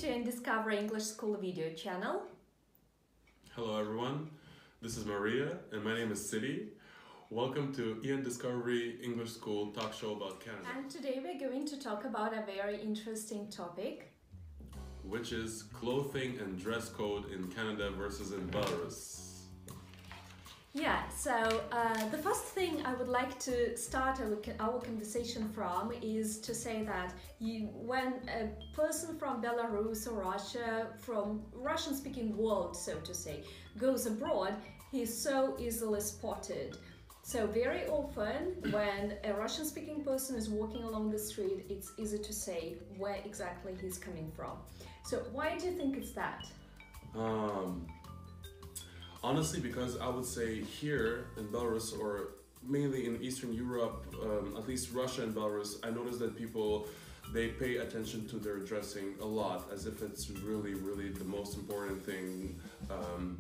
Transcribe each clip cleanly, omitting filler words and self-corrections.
to Discover English School video channel. Hello everyone, this is Maria and my name is City. Welcome to Ian Discovery English School talk show about Canada. And today we're going to talk about a very interesting topic, which is clothing and dress code in Canada versus in Belarus. Yeah, so the first thing I would like to start our conversation from is to say that when a person from Belarus or Russia, from Russian-speaking world, so to say, goes abroad, he's so easily spotted. So very often when a Russian-speaking person is walking along the street, it's easy to say where exactly he's coming from. So why do you think it's that? Honestly, because I would say here in Belarus, or mainly in Eastern Europe, at least Russia and Belarus, I noticed that people, they pay attention to their dressing a lot, as if it's really the most important thing.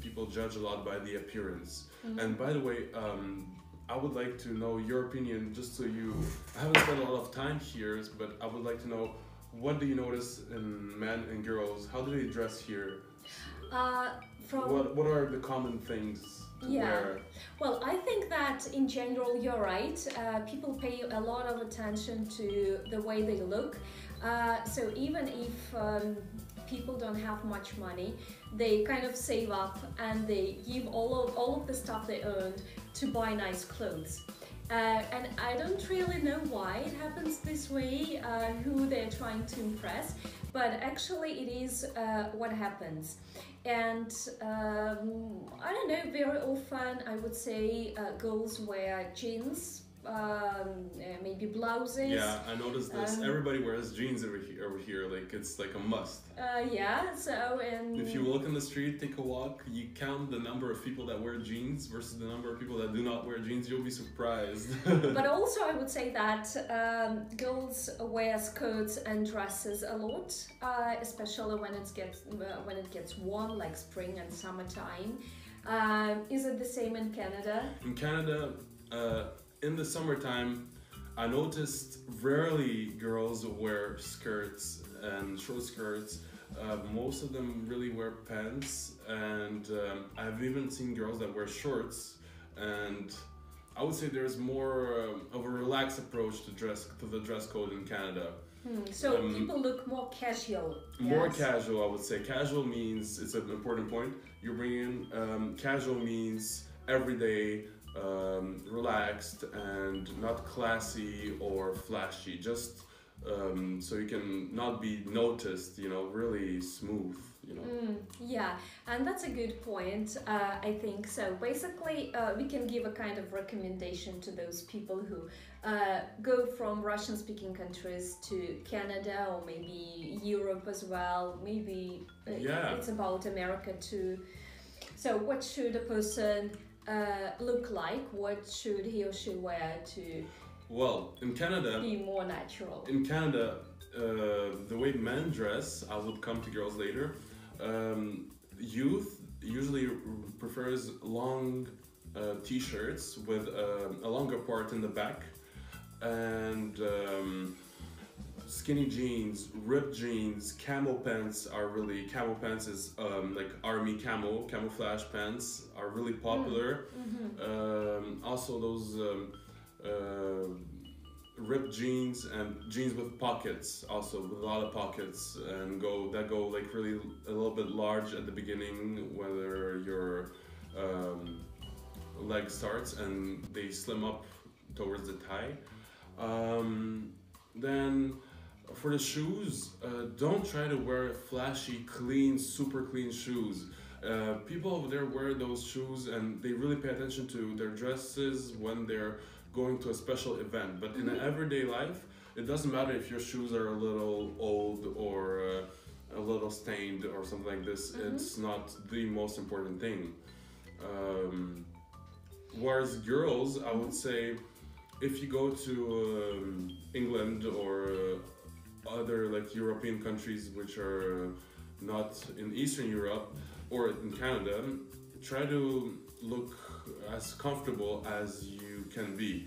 People judge a lot by the appearance. Mm-hmm. And by the way, I would like to know your opinion, just so I haven't spent a lot of time here, but I would like to know, what do you notice in men and girls? How do they dress here? What are the common things to wear? Well, I think that in general you're right. People pay a lot of attention to the way they look. So even if people don't have much money, they kind of save up and they give all of the stuff they earned to buy nice clothes. And I don't really know why it happens this way, who they're trying to impress, but actually it is what happens. And I don't know, very often I would say girls wear jeans, maybe blouses. Yeah, I noticed this. Everybody wears jeans over here, like it's like a must. Yeah, so and if you look in the street, take a walk, you count the number of people that wear jeans versus the number of people that do not wear jeans, you'll be surprised. But also I would say that girls wear skirts and dresses a lot, especially when it gets warm, like spring and summertime. Is it the same in Canada? In Canada, in the summertime, I noticed rarely girls wear skirts and short skirts. Most of them really wear pants, and I've even seen girls that wear shorts. And I would say there's more of a relaxed approach to the dress code in Canada. So people look more casual. More casual, I would say. Casual means, it's an important point you're bringing in. Casual means everyday, relaxed and not classy or flashy, just so you can not be noticed, really smooth, Yeah, and that's a good point, I think. So basically we can give a kind of recommendation to those people who go from Russian-speaking countries to Canada, or maybe Europe as well, maybe it's about America too. So what should a person look like? What should he or she wear to in Canada, be more natural? In Canada, the way men dress, I will come to girls later, youth usually prefers long t-shirts with a longer part in the back, and skinny jeans, ripped jeans, camo pants camo pants is like army camouflage pants are really popular. Also those ripped jeans and jeans with pockets, also with a lot of pockets, and go like really a little bit large at the beginning, whether your leg starts, and they slim up towards the thigh. Then for the shoes, don't try to wear flashy, super clean shoes. People over there wear those shoes and they really pay attention to their dresses when they're going to a special event. But in an everyday life, it doesn't matter if your shoes are a little old or a little stained or something like this. It's not the most important thing. Whereas girls, I would say, if you go to England or other like European countries which are not in Eastern Europe or in Canada, try to look as comfortable as you can be.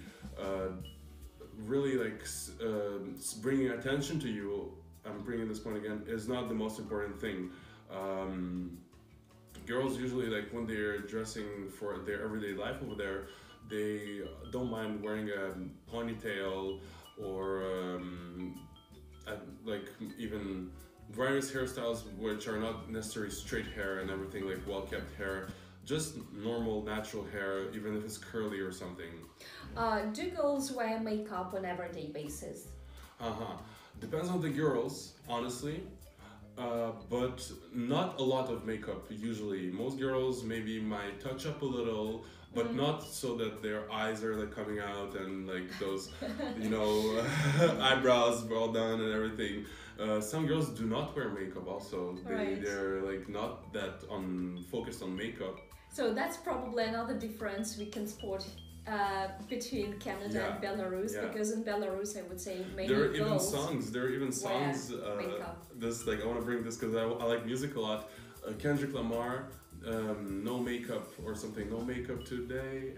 Really like bringing attention to you I'm bringing this point again, is not the most important thing. Girls usually, like when they're dressing for their everyday life over there, they don't mind wearing a ponytail or like even various hairstyles which are not necessarily straight hair and everything, like well-kept hair, just normal natural hair, even if it's curly or something. Do girls wear makeup on everyday basis? Depends on the girls, honestly. But not a lot of makeup usually. Most girls maybe might touch up a little, but not so that their eyes are like coming out and like those, you know, eyebrows all done and everything. Some girls do not wear makeup also. They're like not that focused on makeup. So that's probably another difference we can spot between Canada and Belarus, because in Belarus I would say many there are girls even songs this, like, I want to bring this because I like music a lot. Kendrick Lamar, no makeup or something, no makeup today,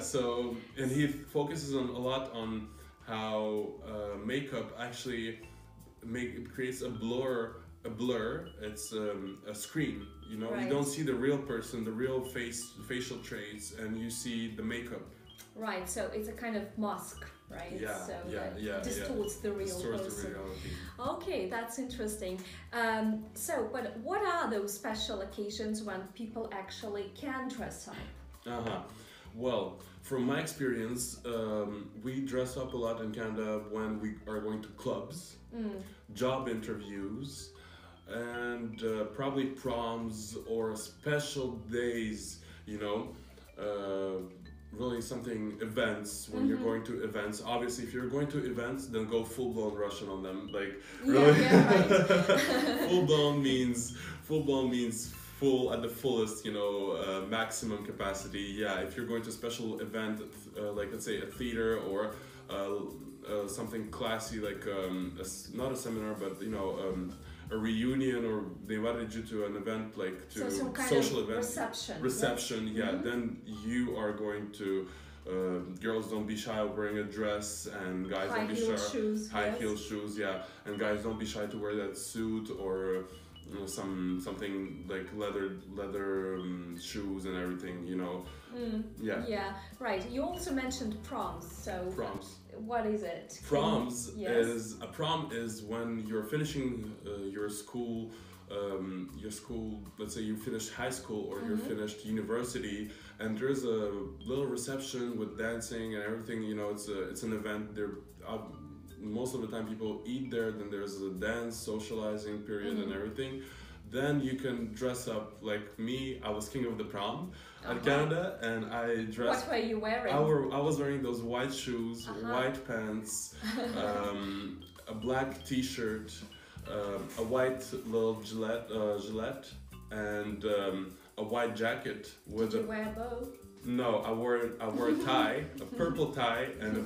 so and he focuses on a lot on how makeup actually creates a blur. It's a screen, you know. You don't see the real person, the real facial traits, and you see the makeup. Right, so it's a kind of mask, right? Distorts the real person. The reality. Okay, that's interesting. But what are those special occasions when people actually can dress up? Well, from my experience, we dress up a lot in Canada when we are going to clubs, job interviews, and probably proms or special days, you know, really something, events, when you're going to events. Obviously, if you're going to events, then go full-blown Russian on them, like really. Full-blown means full at the fullest, you know, maximum capacity. If you're going to a special event, like let's say a theater or something classy, like not a seminar, but you know, a reunion, or they invited you to an event, like to some kind social of event, reception. Then you are going to girls, don't be shy of wearing a dress, and guys don't be shy high heel shoes, and guys don't be shy to wear that suit or you know, something like leather shoes and everything, you know. Right. You also mentioned proms. So proms. What is it? Proms a prom is when you're finishing your school. Let's say you finished high school or you're finished university, and there's a little reception with dancing and everything. You know, it's an event. There, most of the time people eat there. Then there's a dance, socializing period, and everything. Then you can dress up like me. I was king of the prom at Canada, and I dressed. What were you wearing? I was wearing those white shoes, white pants, a black T-shirt, a white little Gillette, and a white jacket with. Did you wear a bow? No, I wore a tie, a purple tie, and a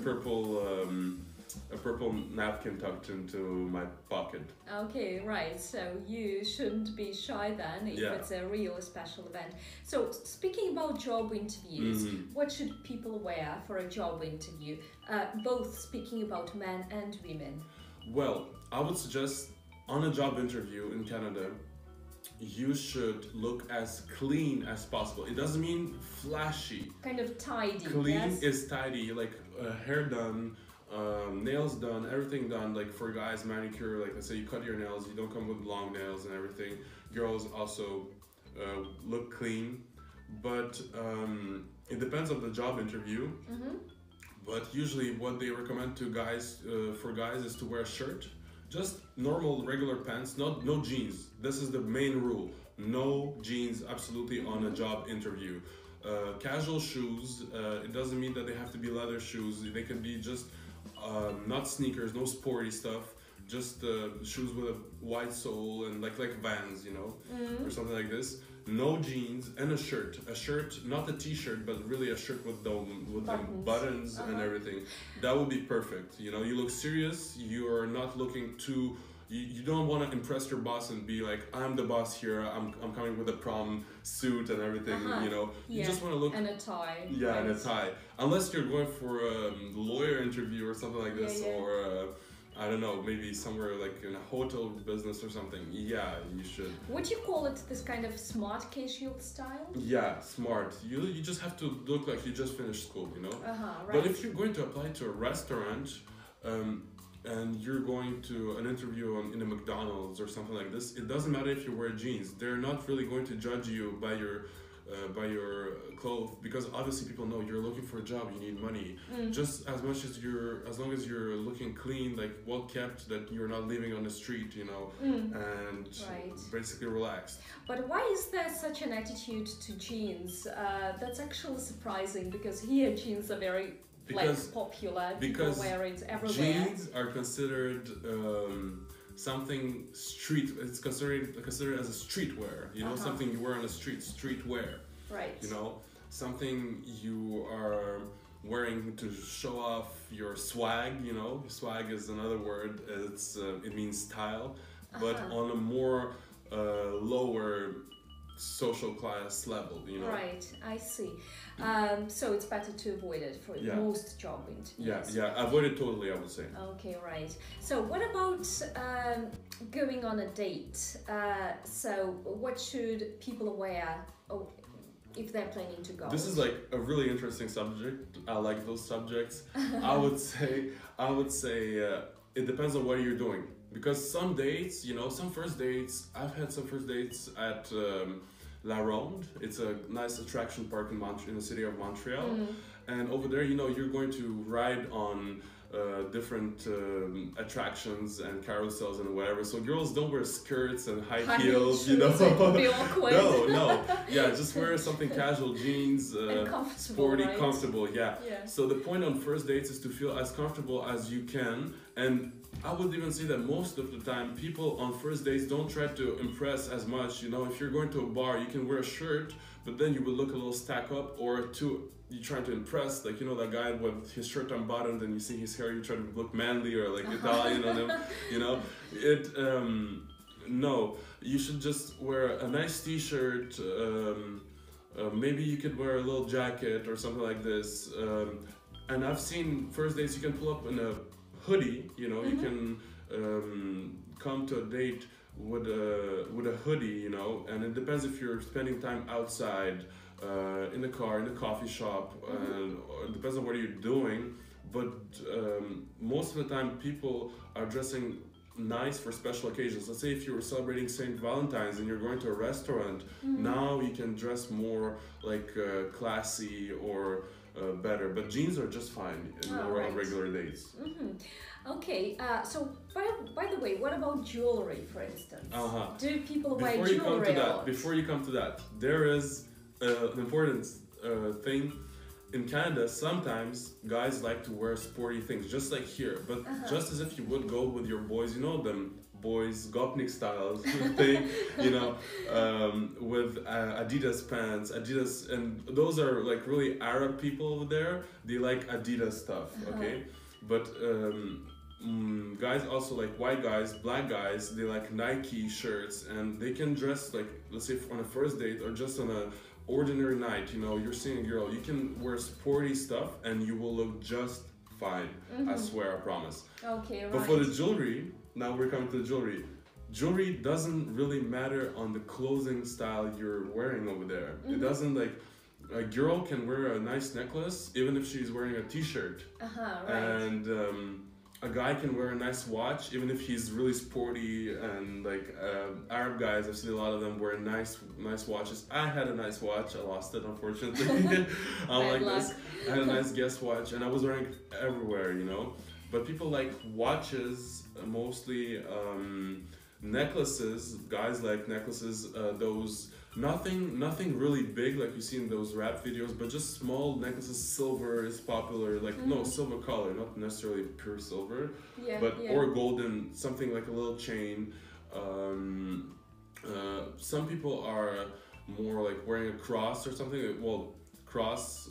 purple napkin tucked into my pocket. Okay, right. So you shouldn't be shy then if it's a real special event. So speaking about job interviews, what should people wear for a job interview? Both speaking about men and women. Well, I would suggest on a job interview in Canada, you should look as clean as possible. It doesn't mean flashy. Kind of tidy. Clean is tidy, like hair done, nails done, everything done. Like for guys, manicure, like let's say you cut your nails, you don't come with long nails and everything. Girls also look clean, but it depends on the job interview. But usually what they recommend to guys, for guys, is to wear a shirt. Just normal, regular pants, no jeans. This is the main rule. No jeans, absolutely, on a job interview. Casual shoes, it doesn't mean that they have to be leather shoes. They can be just not sneakers, no sporty stuff. Just shoes with a wide sole and like Vans, you know, or something like this. No jeans and a shirt. A shirt, not a T-shirt, but really a shirt with the buttons and everything. That would be perfect. You know, you look serious. You are not looking too. You don't want to impress your boss and be like, I'm the boss here. I'm coming with a prom suit and everything. You know, you just want to look. And a tie. Yeah, and a tie. Unless you're going for a lawyer interview or something like this, or I don't know, maybe somewhere like in a hotel business or something, yeah, you should. Would you call it this kind of smart casual style? Yeah, smart. You just have to look like you just finished school, you know. Right. But if you're going to apply to a restaurant, and you're going to an interview in a McDonald's or something like this, it doesn't matter if you wear jeans. They're not really going to judge you by your clothes, because obviously people know you're looking for a job, you need money. Just as long as you're looking clean, like well kept, that you're not living on the street, you know, and basically relaxed. But why is there such an attitude to jeans? That's actually surprising, because here jeans are very popular. People wear it everywhere. Jeans are considered something street. It's considered as a streetwear. You know, something you wear on the street. Streetwear. Right. You know, something you are wearing to show off your swag. You know, swag is another word. It means style, but on a more lower social class level, you know. Right, I see. So it's better to avoid it for most job interviews. Yeah, avoid it totally, I would say. Okay, right. So what about going on a date? So what should people wear if they're planning to go? This is like a really interesting subject. I like those subjects. I would say it depends on what you're doing. Because some dates, you know, some first dates, I've had some first dates at La Ronde. It's a nice attraction park in the city of Montreal. And over there, you know, you're going to ride on different attractions and carousels and whatever. So girls don't wear skirts and high heels, you know. It would be awkward. No. Yeah, just wear something casual, jeans, sporty, right? Comfortable. Yeah. So the point on first dates is to feel as comfortable as you can. And I would even say that most of the time, people on first dates don't try to impress as much. You know, if you're going to a bar, you can wear a shirt, but then you would look a little stack up, or you trying to impress, like, you know, that guy with his shirt unbuttoned and you see his hair, you try to look manly or like Italian on him, you know. No, you should just wear a nice t-shirt, maybe you could wear a little jacket or something like this. And I've seen first dates you can pull up in a hoodie, you know, you can come to a date with a hoodie, you know, and it depends if you're spending time outside, in the car, in the coffee shop, it depends on what you're doing, but most of the time people are dressing nice for special occasions. Let's say if you were celebrating St. Valentine's and you're going to a restaurant, now you can dress more like classy or better, but jeans are just fine on regular days. Okay, so by the way, what about jewelry, for instance? Do people wear jewelry? Before you come to that, there is an important thing. In Canada, sometimes guys like to wear sporty things, just like here, but just as if you would go with your boys, you know, them boys gopnik styles thing, you know, with Adidas pants, Adidas, and those are like really Arab people over there. They like Adidas stuff, okay? But guys also like white guys, black guys, they like Nike shirts, and they can dress like, let's say on a first date or just on a ordinary night, you know, you're seeing a girl, you can wear sporty stuff and you will look just fine. I swear, I promise. Okay, right. But for the jewelry, now we're coming to the jewelry. Jewelry doesn't really matter on the clothing style you're wearing over there. It doesn't, like, a girl can wear a nice necklace even if she's wearing a t-shirt. And a guy can wear a nice watch even if he's really sporty, and like Arab guys, I've seen a lot of them wear nice watches. I had a nice watch, I lost it unfortunately. Like this. I had a nice Guess watch and I was wearing it everywhere, you know. But people like watches mostly. Necklaces, guys like necklaces, those nothing really big like you see in those rap videos, but just small necklaces. Silver is popular, like no, silver color, not necessarily pure silver, or golden, something like a little chain. Some people are more like wearing a cross or something. Well, cross,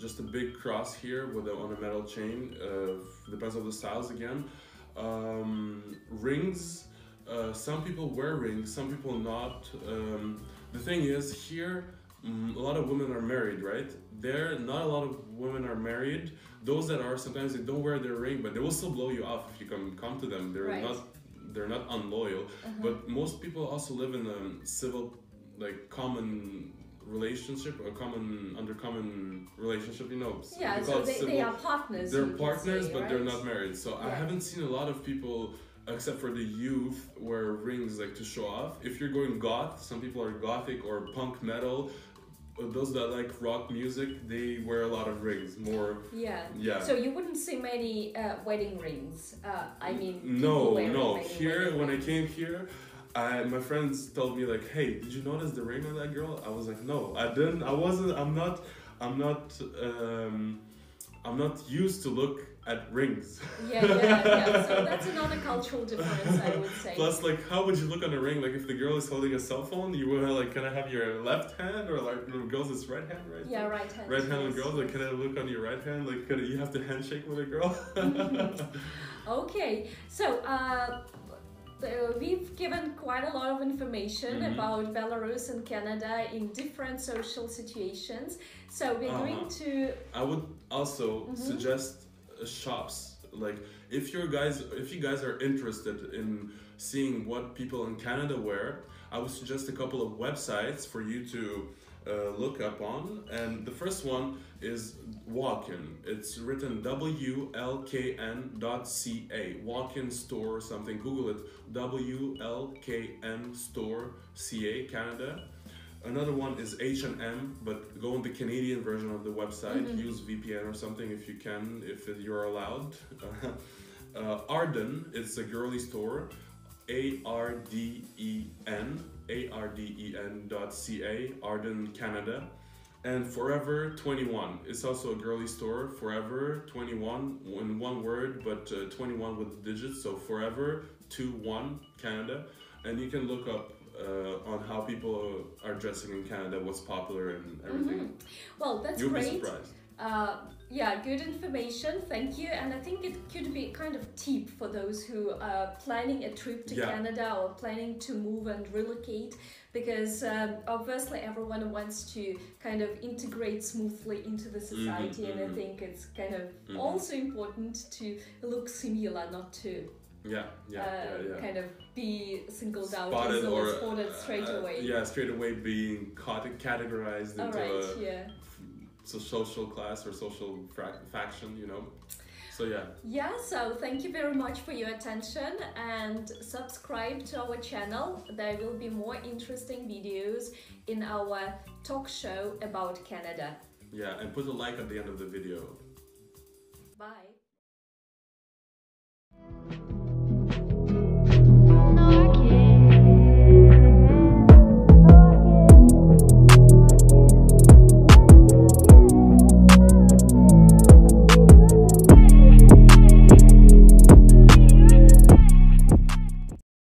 just a big cross here with on a metal chain. Depends on the styles again. Rings. Some people wear rings, some people not. The thing is, here a lot of women are married, right? There, not a lot of women are married. Those that are, sometimes they don't wear their ring, but they will still blow you off if you come to them. They're not unloyal. But most people also live in a civil, like common relationship or common relationship, you know. Yeah, so they are partners. They're partners, but right? they're not married. So I haven't seen a lot of people, except for the youth, wear rings like to show off. If you're going goth, some people are gothic or punk metal. Those that like rock music, they wear a lot of rings. More. Yeah. So you wouldn't see many wedding rings. I mean. No. Here, when I came here, my friends told me like, "Hey, did you notice the ring on that girl?" I was like, "No, I didn't. I wasn't. I'm not used to look at rings." Yeah. So that's another cultural difference, I would say. Plus, like, how would you look on a ring? Like, if the girl is holding a cell phone, you would like, can I have your left hand, or like, girls it's right hand, right? Yeah, right hand. Right hand with girls. Like, can I look on your right hand? Like, you have to handshake with a girl? Okay, so we've given quite a lot of information about Belarus and Canada in different social situations. So we're going to. I would also suggest shops. Like, if you guys are interested in seeing what people in Canada wear, I would suggest a couple of websites for you to look up on. And the first one is Walk-in. It's written WLKN.ca. Walk-in store or something. Google it. WLKN store CA, Canada. Another one is H&M, but go on the Canadian version of the website. Use VPN or something if you can, if you're allowed. Arden, it's a girly store. ARDEN.ca, Arden, Canada. And Forever 21, it's also a girly store. Forever 21 in one word, but 21 with digits. So Forever 21, Canada. And you can look up on how people are dressing in Canada, what's popular and everything. Well, that's You'll great. Be surprised. Yeah, good information, thank you. And I think it could be kind of tip for those who are planning a trip to Canada or planning to move and relocate, because obviously everyone wants to kind of integrate smoothly into the society, and I think it's kind of also important to look similar, not to kind of be singled out or spotted straight away. Straight away being categorized into a social class or social faction, you know. So so thank you very much for your attention, and subscribe to our channel. There will be more interesting videos in our talk show about Canada. And put a like at the end of the video. Bye.